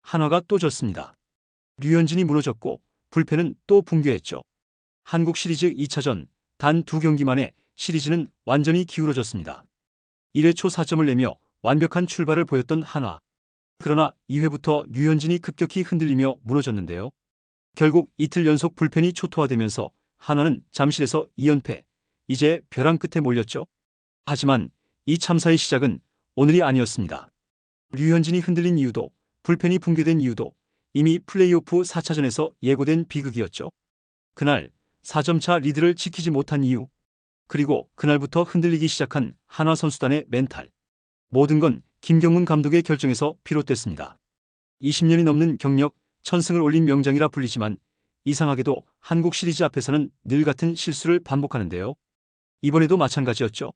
한화가 또 졌습니다. 류현진이 무너졌고 불펜은 또 붕괴했죠. 한국 시리즈 2차전 단 2경기 만에 시리즈는 완전히 기울어졌습니다. 1회 초 4점을 내며 완벽한 출발을 보였던 한화. 그러나 2회부터 류현진이 급격히 흔들리며 무너졌는데요. 결국 이틀 연속 불펜이 초토화되면서 한화는 잠실에서 2연패, 이제 벼랑 끝에 몰렸죠. 하지만 이 참사의 시작은 오늘이 아니었습니다. 류현진이 흔들린 이유도, 불펜이 붕괴된 이유도 이미 플레이오프 4차전에서 예고된 비극이었죠. 그날 4점차 리드를 지키지 못한 이유, 그리고 그날부터 흔들리기 시작한 한화 선수단의 멘탈. 모든 건 김경문 감독의 결정에서 비롯됐습니다. 20년이 넘는 경력, 1000승을 올린 명장이라 불리지만 이상하게도 한국 시리즈 앞에서는 늘 같은 실수를 반복하는데요. 이번에도 마찬가지였죠.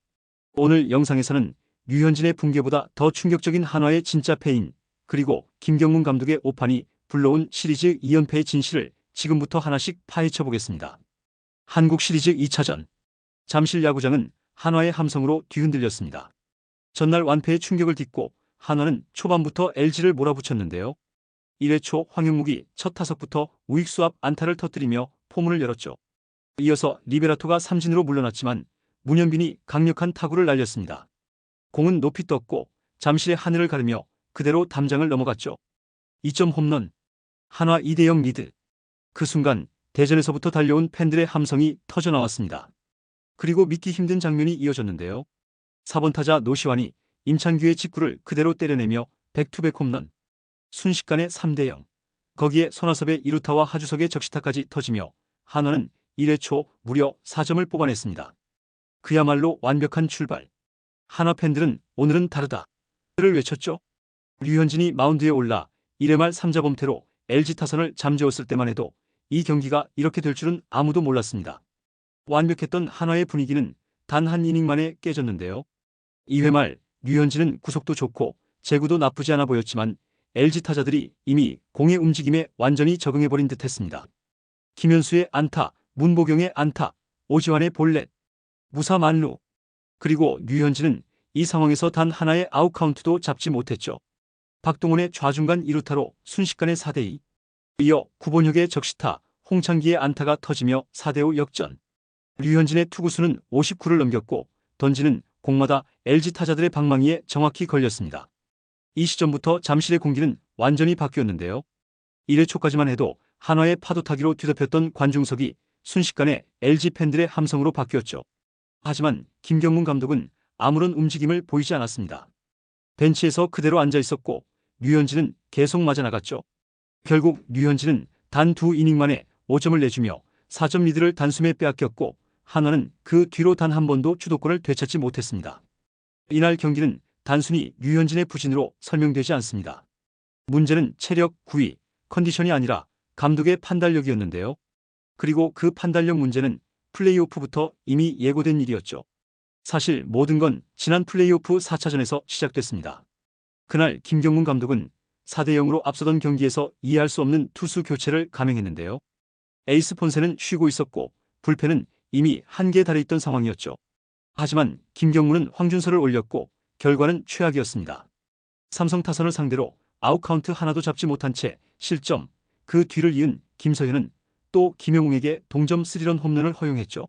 오늘 영상에서는 류현진의 붕괴보다 더 충격적인 한화의 진짜 패인, 그리고 김경문 감독의 오판이 불러온 시리즈 2연패의 진실을 지금부터 하나씩 파헤쳐 보겠습니다. 한국 시리즈 2차전. 잠실 야구장은 한화의 함성으로 뒤흔들렸습니다. 전날 완패의 충격을 딛고 한화는 초반부터 LG를 몰아붙였는데요. 1회 초 황영묵이 첫 타석부터 우익수 앞 안타를 터뜨리며 포문을 열었죠. 이어서 리베라토가 삼진으로 물러났지만 문현빈이 강력한 타구를 날렸습니다. 공은 높이 떴고 잠실의 하늘을 가르며 그대로 담장을 넘어갔죠. 2점 홈런. 한화 2대0 리드. 그 순간 대전에서부터 달려온 팬들의 함성이 터져나왔습니다. 그리고 믿기 힘든 장면이 이어졌는데요. 4번 타자 노시환이 임창규의 직구를 그대로 때려내며 백투백 홈런. 순식간에 3대0. 거기에 손아섭의 2루타와 하주석의 적시타까지 터지며 한화는 1회 초 무려 4점을 뽑아냈습니다. 그야말로 완벽한 출발. 한화 팬들은 오늘은 다르다 를 외쳤죠. 류현진이 마운드에 올라 1회 말 3자 범퇴로 LG 타선을 잠재웠을 때만 해도 이 경기가 이렇게 될 줄은 아무도 몰랐습니다. 완벽했던 한화의 분위기는 단 한 이닝 만에 깨졌는데요. 2회 말 류현진은 구속도 좋고 제구도 나쁘지 않아 보였지만 LG 타자들이 이미 공의 움직임에 완전히 적응해버린 듯했습니다. 김현수의 안타, 문보경의 안타, 오지환의 볼넷, 무사 만루. 그리고 류현진은 이 상황에서 단 하나의 아웃카운트도 잡지 못했죠. 박동원의 좌중간 2루타로 순식간에 4대2. 이어 구본혁의 적시타, 홍창기의 안타가 터지며 4대5 역전. 류현진의 투구수는 59를 넘겼고 던지는 공마다 LG 타자들의 방망이에 정확히 걸렸습니다. 이 시점부터 잠실의 공기는 완전히 바뀌었는데요. 1회 초까지만 해도 한화의 파도타기로 뒤덮였던 관중석이 순식간에 LG 팬들의 함성으로 바뀌었죠. 하지만 김경문 감독은 아무런 움직임을 보이지 않았습니다. 벤치에서 그대로 앉아 있었고 류현진은 계속 맞아나갔죠. 결국 류현진은 단 2이닝 만에 5점을 내주며 4점 리드를 단숨에 빼앗겼고 한화는 그 뒤로 단 한 번도 주도권을 되찾지 못했습니다. 이날 경기는 단순히 류현진의 부진으로 설명되지 않습니다. 문제는 체력, 구위, 컨디션이 아니라 감독의 판단력이었는데요. 그리고 그 판단력 문제는 플레이오프부터 이미 예고된 일이었죠. 사실 모든 건 지난 플레이오프 4차전에서 시작됐습니다. 그날 김경문 감독은 4대0으로 앞서던 경기에서 이해할 수 없는 투수 교체를 감행했는데요. 에이스 폰세는 쉬고 있었고 불펜은 이미 한계에 달해 있던 상황이었죠. 하지만 김경문은 황준서를 올렸고 결과는 최악이었습니다. 삼성 타선을 상대로 아웃카운트 하나도 잡지 못한 채 실점, 그 뒤를 이은 김서현은 또 김영웅에게 동점 3런 홈런을 허용했죠.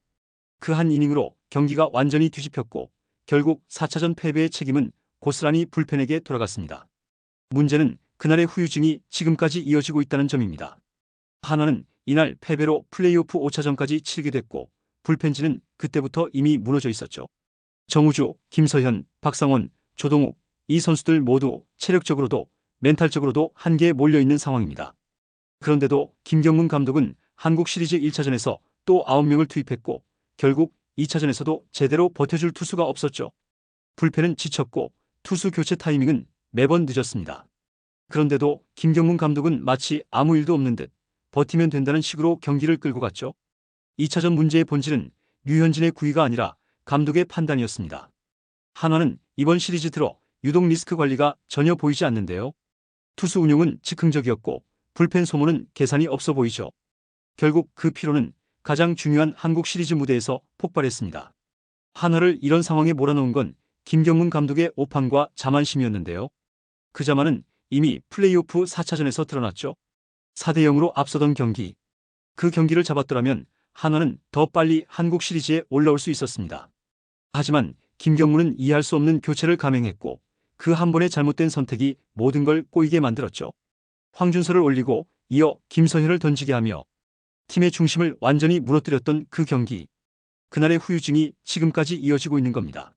그 한 이닝으로 경기가 완전히 뒤집혔고 결국 4차전 패배의 책임은 고스란히 불펜에게 돌아갔습니다. 문제는 그날의 후유증이 지금까지 이어지고 있다는 점입니다. 한화는 이날 패배로 플레이오프 5차전까지 치르게 됐고 불펜진은 그때부터 이미 무너져 있었죠. 정우주, 김서현, 박상원, 조동욱, 이 선수들 모두 체력적으로도 멘탈적으로도 한계에 몰려있는 상황입니다. 그런데도 김경문 감독은 한국 시리즈 1차전에서 또 9명을 투입했고 결국 2차전에서도 제대로 버텨줄 투수가 없었죠. 불펜은 지쳤고 투수 교체 타이밍은 매번 늦었습니다. 그런데도 김경문 감독은 마치 아무 일도 없는 듯 버티면 된다는 식으로 경기를 끌고 갔죠. 2차전 문제의 본질은 류현진의 구위가 아니라 감독의 판단이었습니다. 한화는 이번 시리즈 들어 유독 리스크 관리가 전혀 보이지 않는데요. 투수 운용은 즉흥적이었고 불펜 소모는 계산이 없어 보이죠. 결국 그 피로는 가장 중요한 한국 시리즈 무대에서 폭발했습니다. 한화를 이런 상황에 몰아넣은 건 김경문 감독의 오판과 자만심이었는데요. 그 자만은 이미 플레이오프 4차전에서 드러났죠. 4대 0으로 앞서던 경기. 그 경기를 잡았더라면 한화는 더 빨리 한국 시리즈에 올라올 수 있었습니다. 하지만 김경문은 이해할 수 없는 교체를 감행했고 그 한 번의 잘못된 선택이 모든 걸 꼬이게 만들었죠. 황준서를 올리고 이어 김선현을 던지게 하며 팀의 중심을 완전히 무너뜨렸던 그 경기. 그날의 후유증이 지금까지 이어지고 있는 겁니다.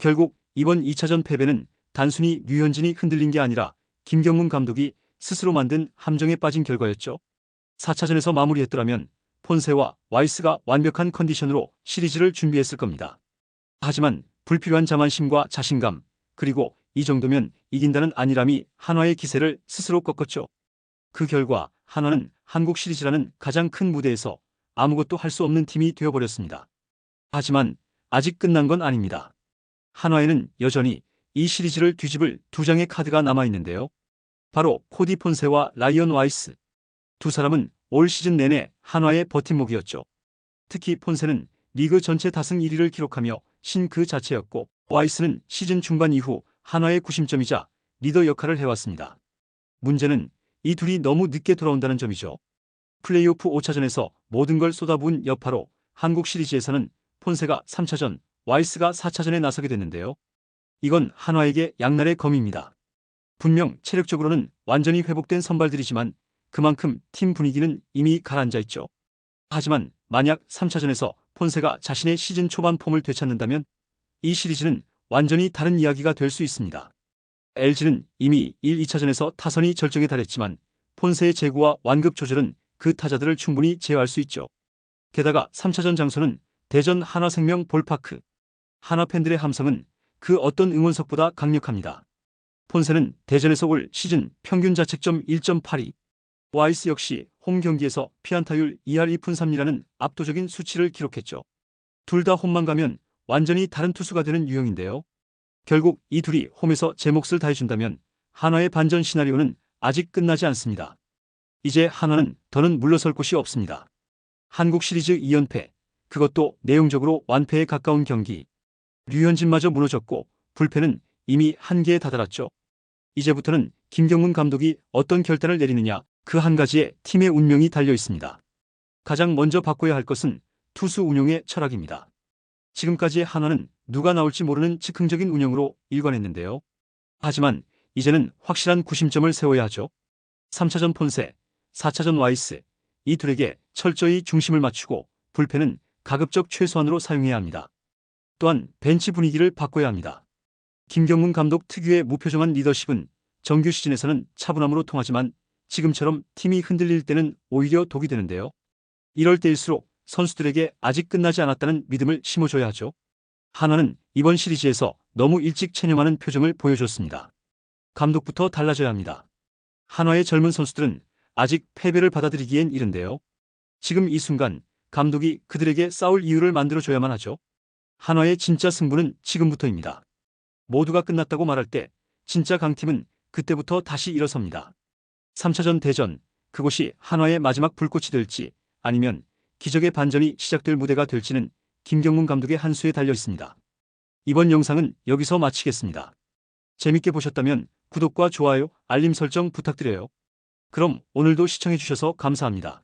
결국 이번 2차전 패배는 단순히 류현진이 흔들린 게 아니라 김경문 감독이 스스로 만든 함정에 빠진 결과였죠. 4차전에서 마무리했더라면 폰세와 와이스가 완벽한 컨디션으로 시리즈를 준비했을 겁니다. 하지만 불필요한 자만심과 자신감, 그리고 이 정도면 이긴다는 안일함이 한화의 기세를 스스로 꺾었죠. 그 결과 한화는 한국 시리즈라는 가장 큰 무대에서 아무것도 할 수 없는 팀이 되어버렸습니다. 하지만 아직 끝난 건 아닙니다. 한화에는 여전히 이 시리즈를 뒤집을 두 장의 카드가 남아있는데요. 바로 코디 폰세와 라이언 와이스. 두 사람은 올 시즌 내내 한화의 버팀목이었죠. 특히 폰세는 리그 전체 다승 1위를 기록하며 신 그 자체였고 와이스는 시즌 중반 이후 한화의 구심점이자 리더 역할을 해왔습니다. 문제는 이 둘이 너무 늦게 돌아온다는 점이죠. 플레이오프 5차전에서 모든 걸 쏟아부은 여파로 한국 시리즈에서는 폰세가 3차전, 와이스가 4차전에 나서게 됐는데요. 이건 한화에게 양날의 검입니다. 분명 체력적으로는 완전히 회복된 선발들이지만 그만큼 팀 분위기는 이미 가라앉아 있죠. 하지만 만약 3차전에서 폰세가 자신의 시즌 초반 폼을 되찾는다면 이 시리즈는 완전히 다른 이야기가 될 수 있습니다. LG는 이미 1, 2차전에서 타선이 절정에 달했지만 폰세의 제구와 완급 조절은 그 타자들을 충분히 제어할 수 있죠. 게다가 3차전 장소는 대전 한화생명 볼파크. 한화 팬들의 함성은 그 어떤 응원석보다 강력합니다. 폰세는 대전에서 올 시즌 평균 자책점 1.82, 와이스 역시 홈 경기에서 피안타율 2할 2푼 3리라는 압도적인 수치를 기록했죠. 둘 다 홈만 가면 완전히 다른 투수가 되는 유형인데요. 결국 이 둘이 홈에서 제 몫을 다해준다면 한화의 반전 시나리오는 아직 끝나지 않습니다. 이제 한화는 더는 물러설 곳이 없습니다. 한국 시리즈 2연패, 그것도 내용적으로 완패에 가까운 경기. 류현진마저 무너졌고 불펜은 이미 한계에 다다랐죠. 이제부터는 김경문 감독이 어떤 결단을 내리느냐, 그 한 가지에 팀의 운명이 달려 있습니다. 가장 먼저 바꿔야 할 것은 투수 운용의 철학입니다. 지금까지 한화는 누가 나올지 모르는 즉흥적인 운영으로 일관했는데요. 하지만 이제는 확실한 구심점을 세워야 하죠. 3차전 폰세, 4차전 와이스, 이 둘에게 철저히 중심을 맞추고 불펜은 가급적 최소한으로 사용해야 합니다. 또한 벤치 분위기를 바꿔야 합니다. 김경문 감독 특유의 무표정한 리더십은 정규 시즌에서는 차분함으로 통하지만 지금처럼 팀이 흔들릴 때는 오히려 독이 되는데요. 이럴 때일수록 선수들에게 아직 끝나지 않았다는 믿음을 심어줘야 하죠. 한화는 이번 시리즈에서 너무 일찍 체념하는 표정을 보여줬습니다. 감독부터 달라져야 합니다. 한화의 젊은 선수들은 아직 패배를 받아들이기엔 이른데요. 지금 이 순간 감독이 그들에게 싸울 이유를 만들어줘야만 하죠. 한화의 진짜 승부는 지금부터입니다. 모두가 끝났다고 말할 때 진짜 강팀은 그때부터 다시 일어섭니다. 3차전 대전, 그곳이 한화의 마지막 불꽃이 될지 아니면 기적의 반전이 시작될 무대가 될지는 김경문 감독의 한 수에 달려 있습니다. 이번 영상은 여기서 마치겠습니다. 재밌게 보셨다면 구독과 좋아요, 알림 설정 부탁드려요. 그럼 오늘도 시청해주셔서 감사합니다.